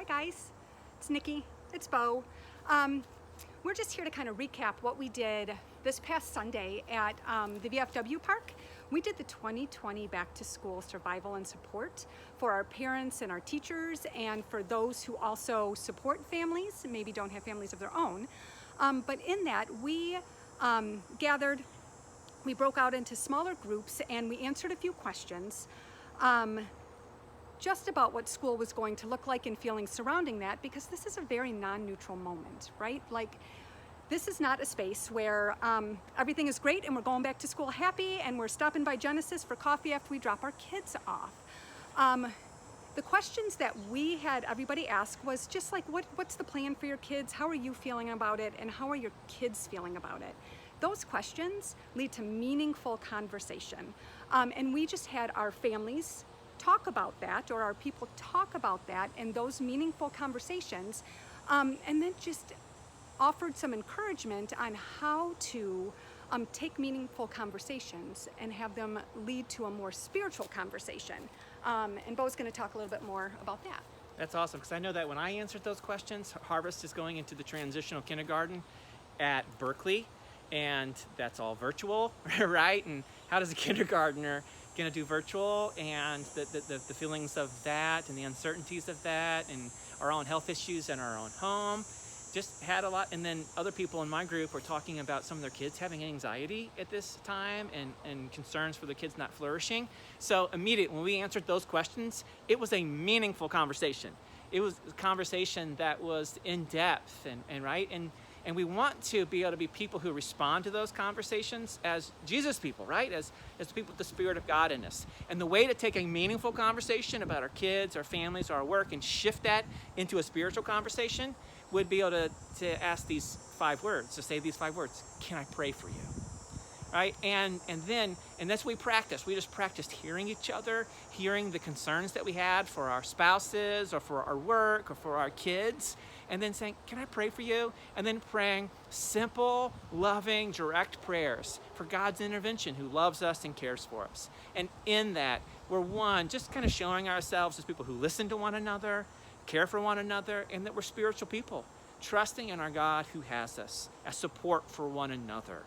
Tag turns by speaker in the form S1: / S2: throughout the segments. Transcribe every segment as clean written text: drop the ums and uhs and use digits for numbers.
S1: guys. It's Nikki. It's Bo. We're just here to kind of recap what we did this past Sunday at the VFW Park. We did the 2020 Back to School Survival and Support for our parents and our teachers, and for those who also support families, maybe don't have families of their own. But in that, we gathered, we broke out into smaller groups, and we answered a few questions just about what school was going to look like and feelings surrounding that, because this is a very non-neutral moment, right? Like, this is not a space where everything is great and we're going back to school happy and we're stopping by Genesis for coffee after we drop our kids off. The questions that we had everybody ask was just like, what's the plan for your kids? How are you feeling about it? And how are your kids feeling about it? Those questions lead to meaningful conversation. And we just had our families talk about that, or our people talk about that in those meaningful conversations, and then just offered some encouragement on how to take meaningful conversations and have them lead to a more spiritual conversation. And Bo's going to talk a little bit more about that.
S2: That's awesome, because I know that when I answered those questions, Harvest is going into the transitional kindergarten at Berkeley, and that's all virtual, right? And how does a kindergartner going to do virtual, and the feelings of that and the uncertainties of that and our own health issues in our own home? Just had a lot. And then other people in my group were talking about some of their kids having anxiety at this time and concerns for the kids not flourishing. So immediately when we answered those questions, it was a meaningful conversation. It was a conversation that was in depth and right. And we want to be able to be people who respond to those conversations as Jesus people, right? As people with the Spirit of God in us. And the way to take a meaningful conversation about our kids, our families, our work, and shift that into a spiritual conversation would be able to ask these 5 words, to say these 5 words. Can I pray for you? Right? And that's what we practiced. We just practiced hearing each other, hearing the concerns that we had for our spouses or for our work or for our kids, and then saying, can I pray for you? And then praying simple, loving, direct prayers for God's intervention, who loves us and cares for us. And in that, we're just kind of showing ourselves as people who listen to one another, care for one another, and that we're spiritual people, trusting in our God who has us as support for one another.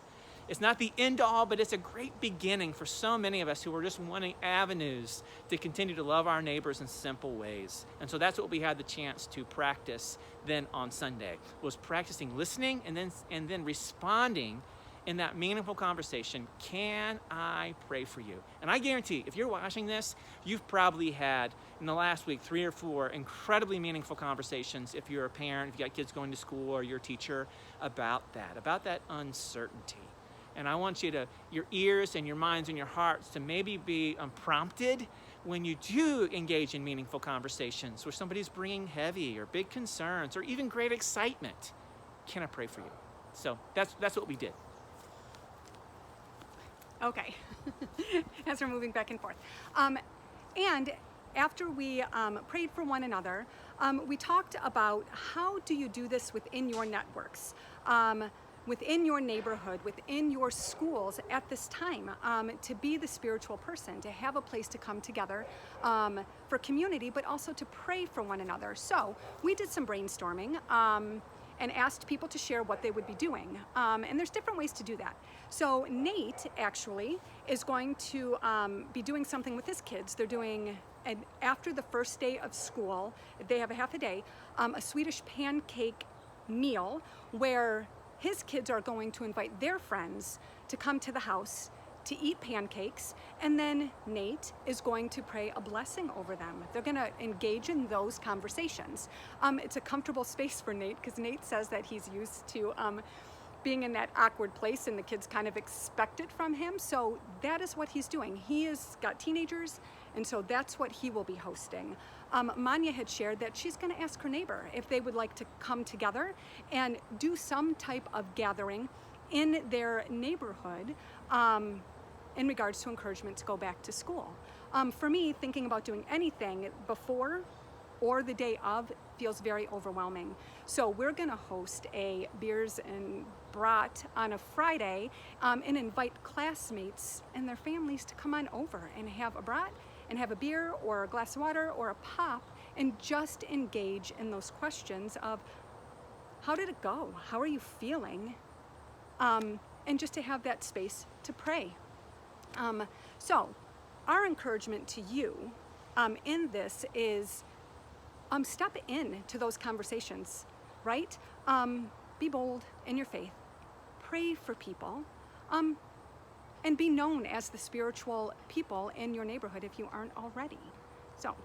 S2: It's not the end all, but it's a great beginning for so many of us who are just wanting avenues to continue to love our neighbors in simple ways. And so that's what we had the chance to practice then on Sunday, was practicing listening and then responding in that meaningful conversation. Can I pray for you? And I guarantee, if you're watching this, you've probably had in the last week 3 or 4 incredibly meaningful conversations, if you're a parent, if you got kids going to school, or your teacher, about that uncertainty. And I want your ears and your minds and your hearts to maybe be prompted when you do engage in meaningful conversations where somebody's bringing heavy or big concerns or even great excitement. Can I pray for you? So that's what we did.
S1: Okay, as we're moving back and forth. And after we prayed for one another, we talked about how do you do this within your networks, within your neighborhood, within your schools at this time, to be the spiritual person, to have a place to come together for community, but also to pray for one another. So we did some brainstorming and asked people to share what they would be doing. And there's different ways to do that. So Nate actually is going to be doing something with his kids. They're doing, after the first day of school, they have a half a day, a Swedish pancake meal where his kids are going to invite their friends to come to the house to eat pancakes, and then Nate is going to pray a blessing over them. They're going to engage in those conversations. It's a comfortable space for Nate, because Nate says that he's used to being in that awkward place, and the kids kind of expect it from him. So that is what he's doing. He has got teenagers, and so that's what he will be hosting. Manya had shared that she's going to ask her neighbor if they would like to come together and do some type of gathering in their neighborhood in regards to encouragement to go back to school. For me, thinking about doing anything before or the day of feels very overwhelming. So we're going to host a beers and brat on a Friday and invite classmates and their families to come on over and have a brat and have a beer or a glass of water or a pop and just engage in those questions of, how did it go? How are you feeling? And just to have that space to pray. So our encouragement to you in this is step in to those conversations, right? Be bold in your faith, pray for people, and be known as the spiritual people in your neighborhood if you aren't already. So.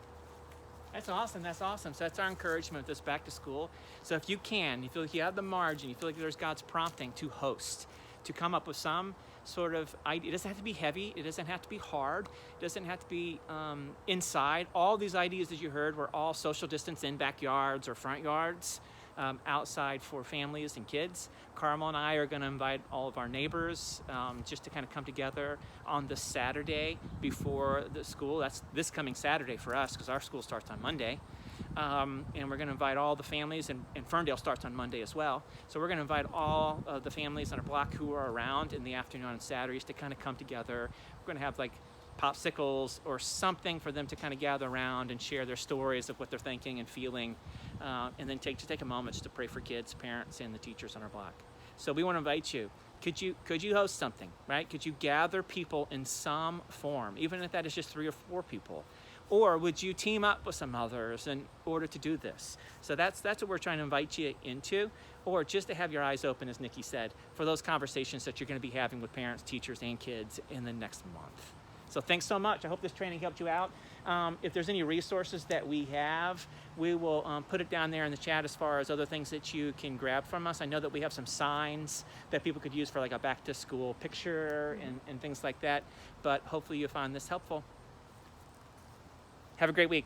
S2: That's awesome. That's awesome. So that's our encouragement this back to school. So if you can, you feel like you have the margin, you feel like there's God's prompting to host, to come up with some sort of idea. It doesn't have to be heavy. It doesn't have to be hard. It doesn't have to be inside. All these ideas that you heard were all social distance in backyards or front yards, outside for families and kids. Carmel and I are going to invite all of our neighbors just to kind of come together on the Saturday before the school. That's this coming Saturday for us because our school starts on Monday. And we're going to invite all the families, and Ferndale starts on Monday as well. So we're going to invite all of the families on our block who are around in the afternoon on Saturdays to kind of come together. We're going to have like popsicles or something for them to kind of gather around and share their stories of what they're thinking and feeling, and then take a moment just to pray for kids, parents, and the teachers on our block. So we want to invite you. Could you host something, right? Could you gather people in some form, even if that is just 3 or 4 people? Or would you team up with some others in order to do this? So that's what we're trying to invite you into, or just to have your eyes open, as Nikki said, for those conversations that you're going to be having with parents, teachers, and kids in the next month. So thanks so much. I hope this training helped you out. If there's any resources that we have, we will put it down there in the chat as far as other things that you can grab from us. I know that we have some signs that people could use for like a back to school picture and things like that, but hopefully you find this helpful. Have a great week.